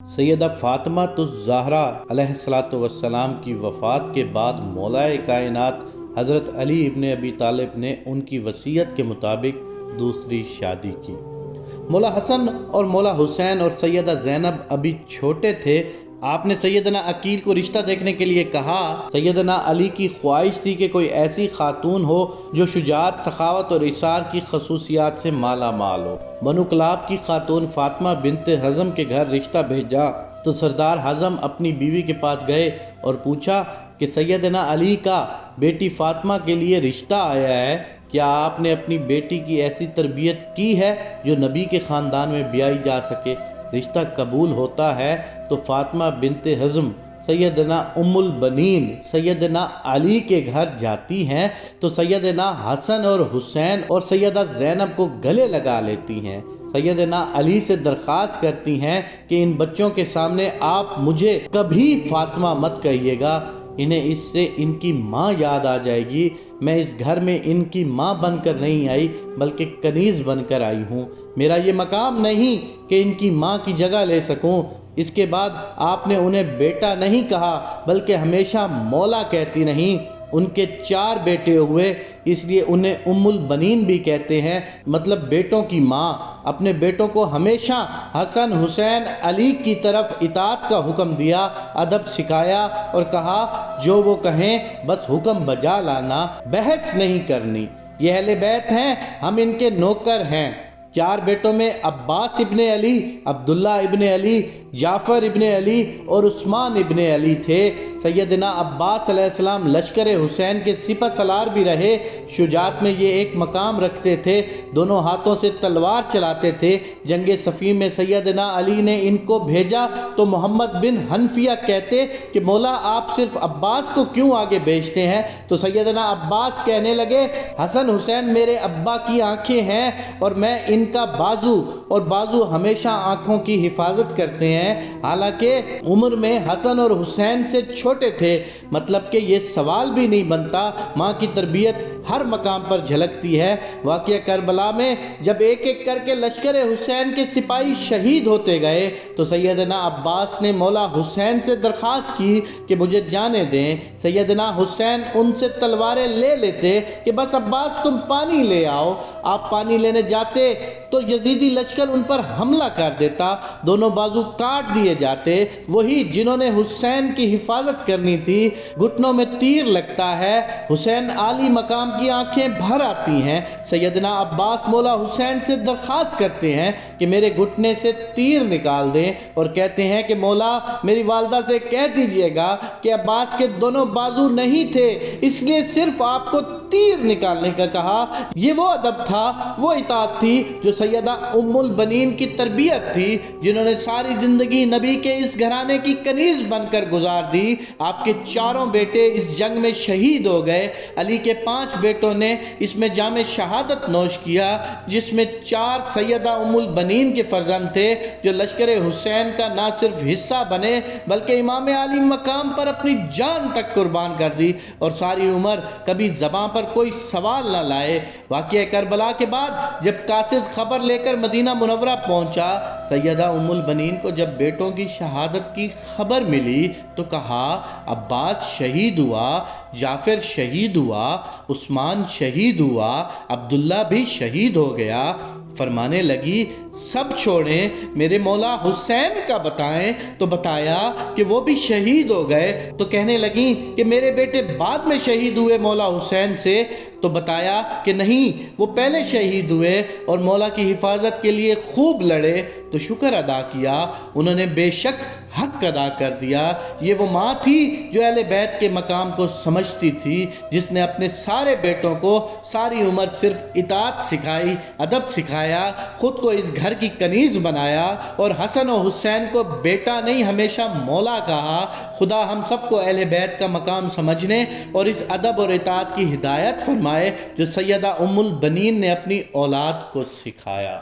سیدہ فاطمہ الزہرا علیہ الصلوۃ والسلام کی وفات کے بعد مولا کائنات حضرت علی ابن ابی طالب نے ان کی وصیت کے مطابق دوسری شادی کی۔ مولا حسن اور مولا حسین اور سیدہ زینب ابھی چھوٹے تھے۔ آپ نے سیدنا عقیل کو رشتہ دیکھنے کے لیے کہا۔ سیدنا علی کی خواہش تھی کہ کوئی ایسی خاتون ہو جو شجاعت، سخاوت اور ایثار کی خصوصیات سے مالا مال ہو۔ بنو کلاب کی خاتون فاطمہ بنت حزم کے گھر رشتہ بھیجا تو سردار حزم اپنی بیوی کے پاس گئے اور پوچھا کہ سیدنا علی کا بیٹی فاطمہ کے لیے رشتہ آیا ہے، کیا آپ نے اپنی بیٹی کی ایسی تربیت کی ہے جو نبی کے خاندان میں بیائی جا سکے؟ رشتہ قبول ہوتا ہے تو فاطمہ بنت حزم سیدنا ام البنین سیدنا علی کے گھر جاتی ہیں تو سیدنا حسن اور حسین اور سیدہ زینب کو گلے لگا لیتی ہیں۔ سیدنا علی سے درخواست کرتی ہیں کہ ان بچوں کے سامنے آپ مجھے کبھی فاطمہ مت کہیے گا، انہیں اس سے ان کی ماں یاد آ جائے گی۔ میں اس گھر میں ان کی ماں بن کر نہیں آئی بلکہ کنیز بن کر آئی ہوں۔ میرا یہ مقام نہیں کہ ان کی ماں کی جگہ لے سکوں۔ اس کے بعد آپ نے انہیں بیٹا نہیں کہا بلکہ ہمیشہ مولا کہتی نہیں۔ ان کے 4 بیٹے ہوئے، اس لیے انہیں ام البنین بھی کہتے ہیں، مطلب بیٹوں کی ماں۔ اپنے بیٹوں کو ہمیشہ حسن، حسین، علی کی طرف اطاعت کا حکم دیا، ادب سکھایا اور کہا جو وہ کہیں بس حکم بجا لانا، بحث نہیں کرنی۔ یہ اہل بیت ہیں، ہم ان کے نوکر ہیں۔ 4 بیٹوں میں عباس ابن علی، عبداللہ ابن علی، جعفر ابن علی اور عثمان ابن علی تھے۔ سیدنا عباس علیہ السلام لشکر حسین کے سپہ سالار بھی رہے۔ شجاعت میں یہ ایک مقام رکھتے تھے، دونوں ہاتھوں سے تلوار چلاتے تھے۔ جنگ صفین میں سیدنا علی نے ان کو بھیجا تو محمد بن حنفیہ کہتے کہ مولا آپ صرف عباس کو کیوں آگے بھیجتے ہیں؟ تو سیدنا عباس کہنے لگے حسن حسین میرے ابا کی آنکھیں ہیں اور میں ان کا بازو، اور بازو ہمیشہ آنکھوں کی حفاظت کرتے ہیں۔ حالانکہ عمر میں حسن اور حسین سے چھوٹے تھے، مطلب کہ یہ سوال بھی نہیں بنتا، ماں کی تربیت ہر مقام پر جھلکتی ہے۔ واقعہ کربلا میں جب ایک ایک کر کے لشکر حسین کے سپاہی شہید ہوتے گئے تو سیدنا عباس نے مولا حسین سے درخواست کی کہ مجھے جانے دیں۔ سیدنا حسین ان سے تلواریں لے لیتے کہ بس عباس تم پانی لے آؤ۔ آپ پانی لینے جاتے تو یزیدی لشکر ان پر حملہ کر دیتا، دونوں بازو کاٹ دیے جاتے۔ وہی جنہوں نے حسین کی حفاظت کرنی تھی، گھٹنوں میں تیر لگتا ہے۔ حسین عالی مقام کی آنکھیں بھر آتی ہیں۔ سیدنا عباس مولا حسین سے درخواست کرتے ہیں کہ میرے گھٹنے سے تیر نکال دیں، اور کہتے ہیں کہ مولا میری والدہ سے کہہ دیجئے گا کہ عباس کے دونوں بازو نہیں تھے، اس لیے صرف آپ کو تیر نکالنے کا کہا۔ یہ وہ ادب تھا، وہ اطاعت تھی جو سیدہ ام البنین کی تربیت تھی، جنہوں نے ساری زندگی نبی کے اس گھرانے کی کنیز بن کر گزار دی۔ آپ کے 4 بیٹے اس جنگ میں شہید ہو گئے۔ علی کے 5 بیٹوں نے اس میں جام شہادت نوش کیا، جس میں 4 سیدہ ام البنین کے فرزند تھے جو لشکر حسین کا نہ صرف حصہ بنے بلکہ امام علی مقام پر اپنی جان تک قربان کر دی اور ساری عمر کبھی زبان پر کوئی سوال نہ لائے۔ واقعہ کربلا کے بعد جب قاصد خبر لے کر مدینہ منورہ پہنچا، سیدہ ام البنین کو جب بیٹوں کی شہادت کی خبر ملی تو کہا عباس شہید ہوا، جعفر شہید ہوا، عثمان شہید ہوا، عبداللہ بھی شہید ہو گیا۔ فرمانے لگی سب چھوڑیں، میرے مولا حسین کا بتائیں، تو بتایا کہ وہ بھی شہید ہو گئے۔ تو کہنے لگیں کہ میرے بیٹے بعد میں شہید ہوئے مولا حسین سے، تو بتایا کہ نہیں، وہ پہلے شہید ہوئے اور مولا کی حفاظت کے لیے خوب لڑے۔ تو شکر ادا کیا، انہوں نے بے شک حق ادا کر دیا۔ یہ وہ ماں تھی جو اہل بیت کے مقام کو سمجھتی تھی، جس نے اپنے سارے بیٹوں کو ساری عمر صرف اطاعت سکھائی، ادب سکھایا، خود کو اس گھر کی کنیز بنایا اور حسن و حسین کو بیٹا نہیں ہمیشہ مولا کہا۔ خدا ہم سب کو اہل بیت کا مقام سمجھنے اور اس ادب اور اطاعت کی ہدایت فرمائے جو سیدہ ام البنین نے اپنی اولاد کو سکھایا۔